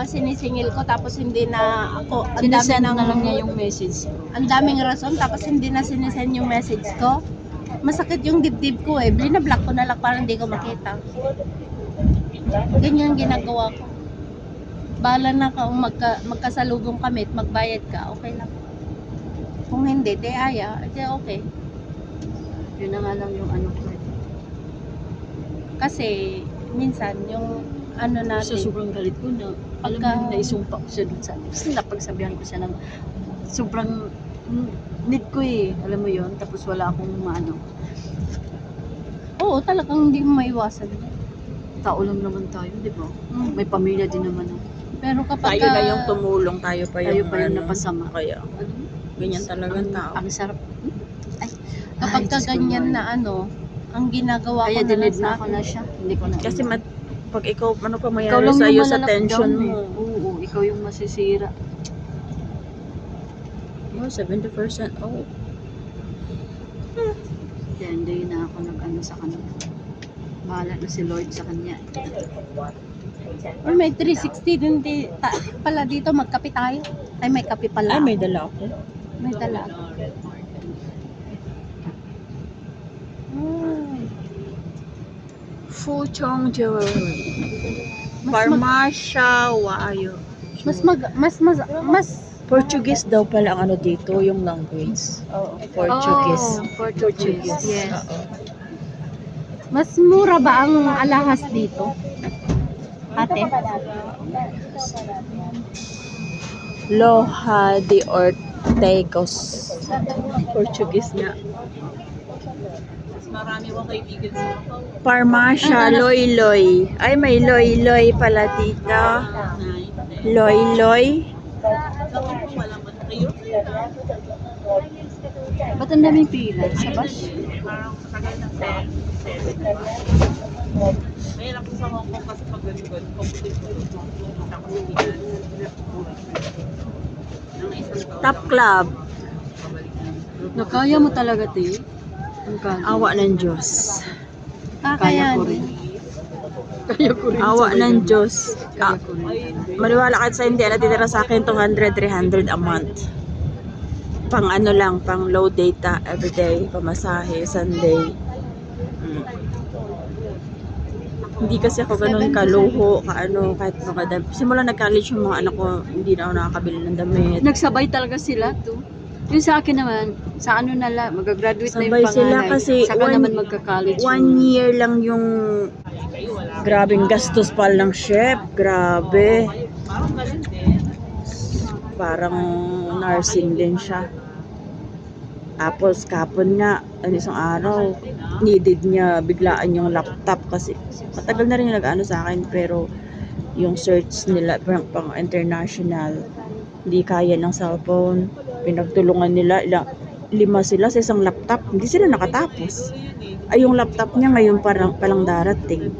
sinisingil ko tapos hindi na ako, Sinesend na lang niya yung message. ang daming rason tapos hindi na sinisend yung message ko. Masakit yung dibdib ko eh. Binablock ko na lang para hindi ko makita. Ganyan ginagawa ko. Bahala na kung magkasalubong kami at magbayad ka, okay lang. Kung hindi, di aya, di okay. Yun na nga lang yung ano ko. Kasi minsan yung ano Sa natin, sobrang galit ko na, alam Pagka- mo, naisumpa ko siya dun sa kasi napagsabihan ko siya ng sobrang need ko eh, alam mo yon, tapos wala akong maano. oo talagang hindi mo maiwasan. Tao lang naman tayo, di ba? May pamilya din naman ako. Pero kapag Tayo na yung tumulong, tayo pa Tayo yung pa yung ano, napasama. Kaya, Ano? ganyan talagang tao. Ang sarap. kapag Ay, Diyos ko ganyan naman. na ano, ang ginagawa Kaya ko na lang dinid sa na ako na siya. Hindi ko na. Kasi pag ikaw, ano pa ikaw mayroon lang sa'yo yung sa malalakdaw tension eh. mo. Oo, ikaw yung masisira. Oh, 70%. Oh, Kaya hindi na ako nag-ano sa kanila. Bahala na si Lord sa kanya. or may 360 din pala dito, magkape tayo. Ay, may kape pala. ay, may dala ako. May dala ako. Fuchong Jewelry. Mas Farmacia Wayo. mas Portuguese daw pala ang ano dito, yung language. oo. Portuguese. Oh, Portuguese. Yes. Oo. Mas mura ba ang alahas dito? Ate? Loja de Ortegos. Portuguese nga. Marami kong kaibigan sa Farmacia Loy Loy. Ay, may Loy Loy pala dito. Loy Loy. walang man kayo. Ba't ang daming pila? Sa bus? Parang sa tagal ng may lang sa Hong Kong kasi pag ganun, competition ko sa Pilipinas. Nang isang taon Top Club. Nakaya mo talaga, te. Ang kaya. Awa ng Diyos. Kaya ko rin. Kakayanin. Kaya ko rin. Awa ng Diyos. Kaya ko rin. Maniwala ka sa hindi, natitira sa akin 200, 300 a month. Pang ano lang, pang low data everyday, pamasahe, Sunday. Hindi kasi ako ganun kaluho, kaano, kahit mga simula nag-college yung mga anak ko, hindi na ako nakakabili ng damit. Nagsabay talaga sila to. Yung sa akin naman, sa ano na lang, mag-graduate na yung Sabay panganay. sila kasi Saka naman magka-college. one year lang yung grabing gastos pal ng chef, grabe. parang ganun din. Parang nursing din siya. Tapos kapon nga, isang araw, needed niya biglaan yung laptop kasi matagal na rin yung nag-ano sa akin pero yung search nila pang international, hindi kaya ng cellphone. Pinagtulungan nila, 5 sila sa isang laptop, hindi sila nakatapos. Ay yung laptop niya ngayon palang darating.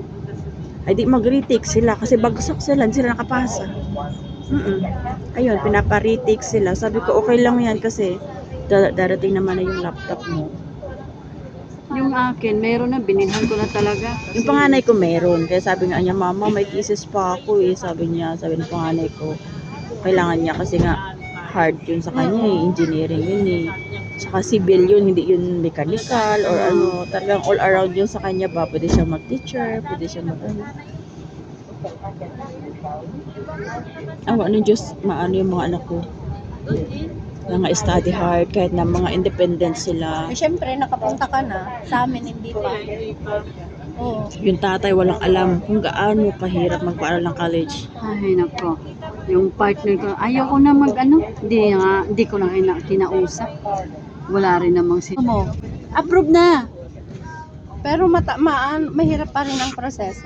Ay di mag-retake sila kasi bagsak sila, hindi sila nakapasa. Ayun, pinapa-retake sila. Sabi ko okay lang yan kasi darating naman na yung laptop mo. Yung akin, meron na, binilhan ko na talaga. Yung panganay ko meron. Kaya sabi nga niya, mama, may thesis pa ako eh. Sabi ng panganay ko, kailangan niya kasi nga hard yun sa kanya eh. Engineering yun eh. Saka civil yun, hindi yun mechanical or ano. Talagang all around yun sa kanya ba. Pwede siya mag-teacher, pwede siya mag-ano. Awa ng Diyos, maano yung mga anak ko. Mga study hard, kahit na mga independent sila. Eh, syempre, nakapunta ka na. Sa amin, hindi pa. Oo. Yung tatay walang alam kung gaano kahirap magpaaral ng college. Ay, nako. Yung partner ko, ayaw ko na mag-ano. Hindi ko na kinausap. Wala rin namang Mo. Approve na! Pero mahirap pa rin ang proseso.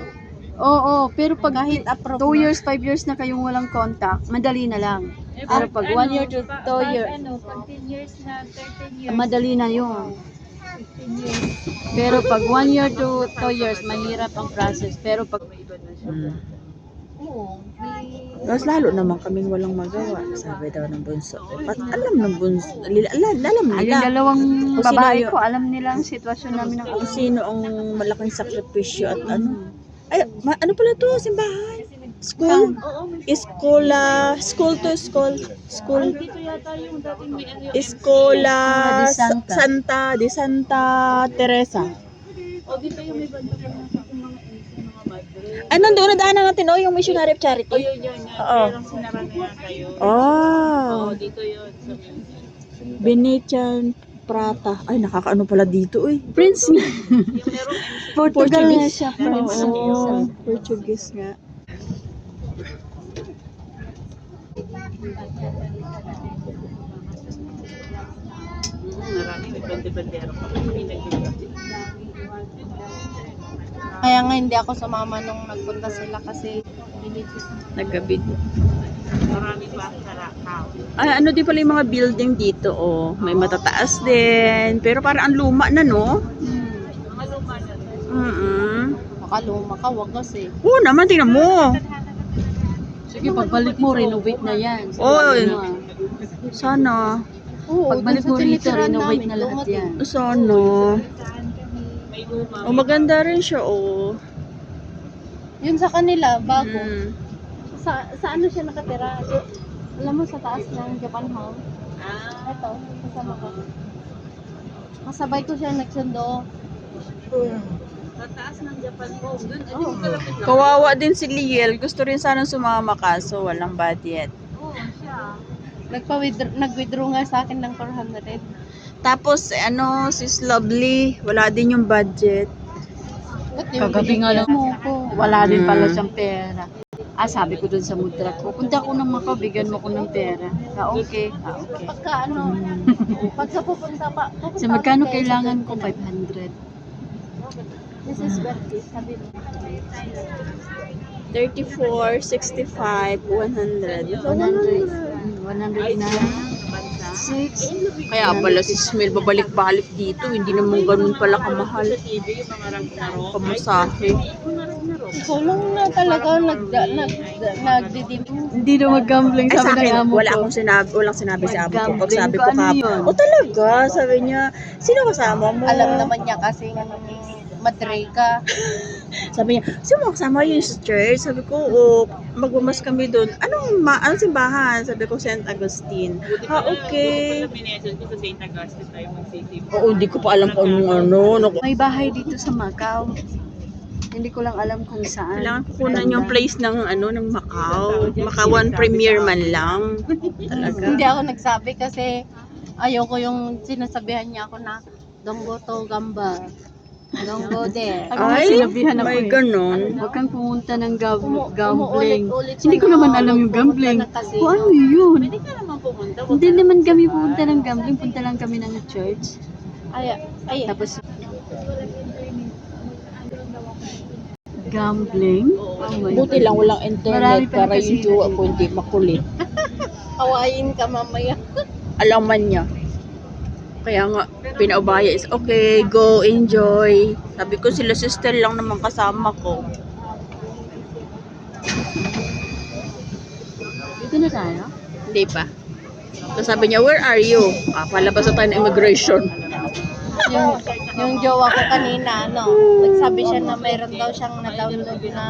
Oo, pero pag Kahit approve 2 years, 5 years na kayong walang contact, madali na lang. Pero pag 1 year to 2 years, Pag 10 years na, 13 years, madali na yun. 15 years. Pero pag 1 year to 2 years, mahirap ang process. Pero pag Oo, may... Tapos lalo naman kaming walang magawa. Sabi daw ng bunso. At alam ng bunso. Alam ay, yung nila. dalawang Kung sino babae yung- ko, alam nila ang sitwasyon namin ng Kung sino ang malaking sakripisyo at ano. Ay, ano pala to? Simbahan. School? Oo, may Escola, school to school. School. dito yata yung dating may ano yung Escola Escola de Santa Teresa. O dito yung may banda pa natin yung mga mga madre. Ano doon nadaanan natin yung Missionary of Charity? O yun. Oo. Pero sinara na yata yun. Oh, Dito yun. Sa museum. Venetian Prata. Ay, nakakaano pala dito Prince nga. Yung merong Portugal na nga siya. Oo, Portuguese nga. Marami, may bande-bandero pa. May nagdito. Kaya nga hindi ako sumama nung nagpunta sila kasi Nagabid. Marami pa sa tao. Ay, ano din pala yung mga building dito, May matataas din. Pero parang ang luma na, no? Mga luma na. makaluma ka, wag kasi. Oo naman, tingnan mo. Sige, pagbalik mo, renovate na yan. Oy. Sana. Oo, Pagbalik dun mo sa rito, tinitirahan renovate namin, na lahat luma din. yan. Sana. May luma. Maganda rin siya, Yun sa kanila, bago. Mm. Sa ano siya nakatira? Alam mo, sa taas ng Japan House. Ah, Ito, kasama ko. Kasabay ko siya nagsundo. sa taas ng Japan Home. Doon, yung kalapit lang. Kawawa din si Liel. Gusto rin sana sumama kaso walang budget. Oo, siya. Nag-withdraw nga sa akin ng 400. Tapos, sis Lovely, wala din yung budget. Kagabi nga lang mo ko. Wala din pala Mm. siyang pera. Sabi ko dun sa mudra ko, punta ko ng Macau, bigyan mo ko ng pera. Okay. Okay. Pagka ano, pagka pupunta So, magkano ako, kailangan ko? 500. This is birthday, sabi mo. 34, 65, 100. 100 na. 6. Kaya pala si Smil babalik-balik dito. Hindi naman ganun pala kamahal. Pamasahe. Ikaw lang na talaga nagdidim. Hindi na mag-gambling Ay, sa sabi ng akin, amo wala ko. akong sinabi, walang sinabi sa amo ko. Pag sabi ko Gambling ka, ano yun? talaga? Sabi niya, sino kasama mo? Alam naman niya kasi madre ka. Sabi niya, sino mo kasama yun sa church? Sabi ko, magmamas kami doon. Anong simbahan? Sabi ko, St. Agustin. Okay. Minessage ko sa St. Augustine tayo magsisip. Oo, hindi ko pa alam kung ano. May bahay dito sa Macau. Hindi ko lang alam kung saan. Kailangan ko kunan yung place ng Macau. Macauan Premier man lang. Talaga. Hindi ako nagsabi kasi ayoko yung sinasabihan niya ako na don't go to Gamba. Don't go there. Ako nga sinabihan ako may eh. ganon. Huwag kang pumunta ng gambling. Umuulit-ulit siya Hindi ko na naman alam yung gambling. magpunta ng casino. Kung ano yun? Pwede ka naman pumunta. Hindi naman kami pumunta ng gambling. Punta lang kami ng church. Ay, Tapos, gambling? Oh my Buti God. lang walang Marami internet pa para kasi yung jowa ko hindi makulit. hawain ka mamaya. Alaman niya. Kaya nga, pinaubaya is, okay, go, enjoy. Sabi ko, sila sister lang naman kasama ko. Dito na tayo? Hindi pa. So sabi niya, where are you? Palabas na tayo ng immigration. yung jowa ko kanina, nagsabi siya na mayroon daw siyang na-download na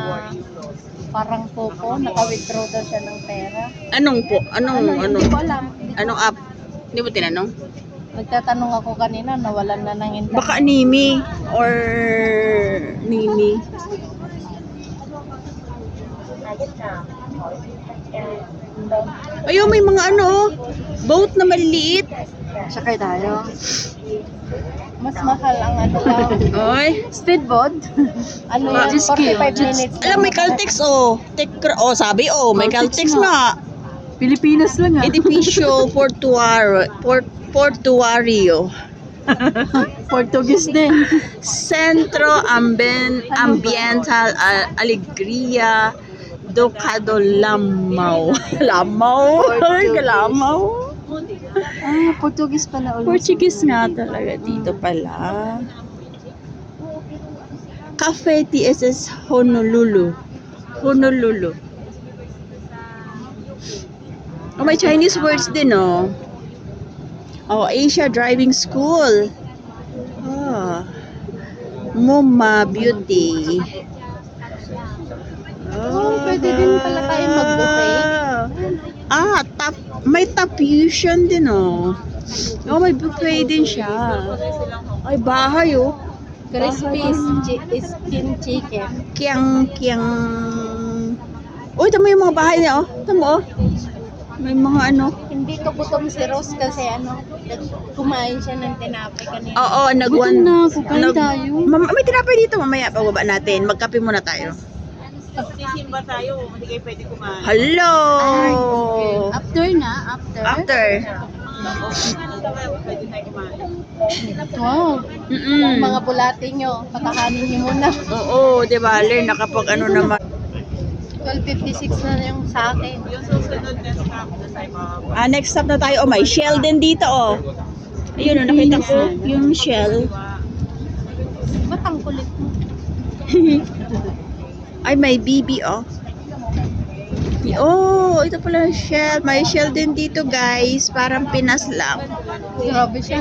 parang popo, naka-withdraw daw siya ng pera. Anong po? Hindi ko alam. Anong app? Hindi mo tinanong? Nagtatanong ako kanina, nawalan na ng internet. Baka Nimi or Nimi. Ayun, may mga boat na maliliit. Sakay tayo. Mas mahal ang ano lang. Ay, Speedboat? Ano Ah, yan, jet ski, 45 jet minutes. alam, may Caltex, sabi, may Caltex Caltex nga. na. Pilipinas lang ah. Edificio Portuario. Portuguese din. Centro Ambiental Alegria Ducado Lamau. Lamau? Kalamaw? Portuguese pala ulit. Portuguese nga talaga dito pala. Cafe TSS Honolulu. Oh, may Chinese words din, Asia Driving School. MoMA Beauty. pwede din pala tayo mag-buffet. May tapution din, oh. Oh, may buffet din siya. Ay, bahay, oh. Crispy skin chicken. Kiyang. Uy, tamo yung mga bahay niya, oh. Tamo, oh. May mga ano. Hindi to gutom si Rose kasi kumain siya ng tinapay kanina. Oo, Gutom na ako, kain tayo. May tinapay dito, mamaya pababa natin. Magkape muna tayo. Sisimba tayo, hindi kayo pwede kumain. Hello! After na, after. After. Pwede tayo kumain. Wow. Mga bulate nyo, patakanin nyo muna. Oo, di ba? Nakapag ano naman. 12.56 na yung sa akin. Yung susunod na stop na tayo Next stop na tayo. Oh, may shell din dito, oh. Ayun, oh, nakita ko yung shell. Ba't ang kulit mo? Ay, may BB, oh. Oh, ito pala yung shell. May shell din dito, guys. Parang Pinas lang. Grabe siya.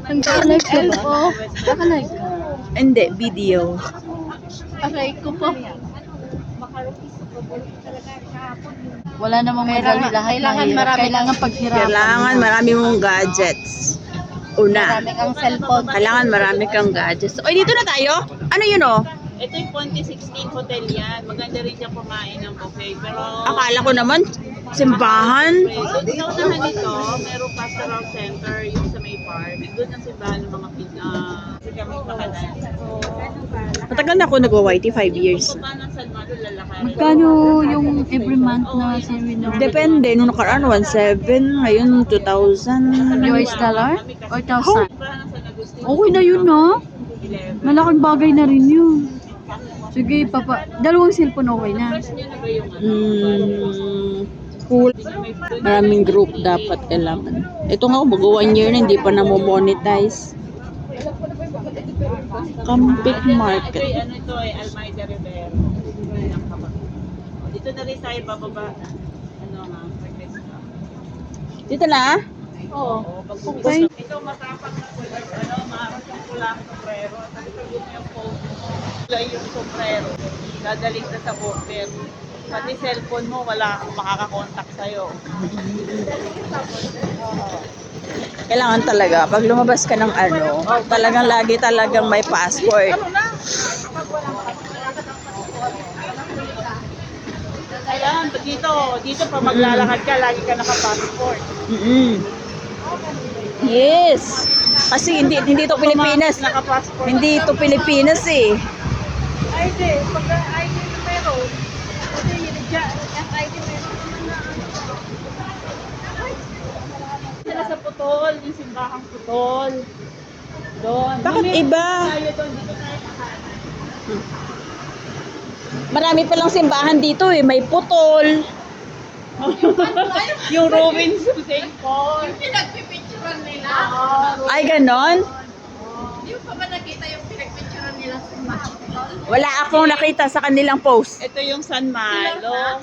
Ang Live ka ba? elbow. Naka-live ka. Hindi, video. Aray ko po. Wala namang madali lahat kailangan na hirap. marami Kailangan paghirapan. Kailangan marami mong gadgets. Una. Marami kang cellphone. Kailangan marami kang gadgets. Oy, dito na tayo. Ano yun, oh? Ito yung Ponte 16 Hotel yan. Maganda rin siyang kumain ng buffet. Pero Akala ko naman, simbahan. sa unahan nito, merong pastoral center yung sa may park. Doon ang simbahan ng mga kasi kami makanan. Matagal na ako nag-YT, 5 years. Pagka ng San Malo, lalakarin. Magkano yung every month na seminar? Depende, nung nakaraan, 1,700, ngayon 2,000. US dollar? Or Pagka 1,000? ng San Agustin, Okay na yun, no? 11. Malaking bagay na rin yun. Sige, dalawang cellphone okay na. First nyo na ba yung ano? Cool. Maraming group dapat kailangan. Ito nga, mag-1 year na, hindi pa na-monetize. Campik Market. Ito, ano ito ay Almeida Rivero. Dito na rin tayo bababa. Ano nga, breakfast ka. Dito na? Oo. Okay. Ito matapang na po. Ano, maharap yung pulang sombrero. At ito yung phone mo. Kulay yung sombrero. Dadaling na sa border. Pati cellphone mo, wala akong makakakontakt sa'yo. Kailangan talaga, pag lumabas ka ng ano, talagang lagi talagang may passport. Ayan, dito pa maglalakad ka, lagi ka naka-passport. Yes. Kasi hindi to Pilipinas. Naka-passport. Hindi to Pilipinas eh. ID, pagka ID na meron. Kasi yung ID meron. Sila sa Putol, yung simbahang Putol. Doon. Bakit iba? Tayo doon, dito tayo kakain. Marami palang simbahan dito eh. May Putol. Yung ruins of St. Paul. Pinagpipicturan nila. Ay, ganon? Hindi mo pa ba nakita yung pinagpicturan nila sa Mahal? Wala akong nakita sa kanilang post. Ito yung San Malo.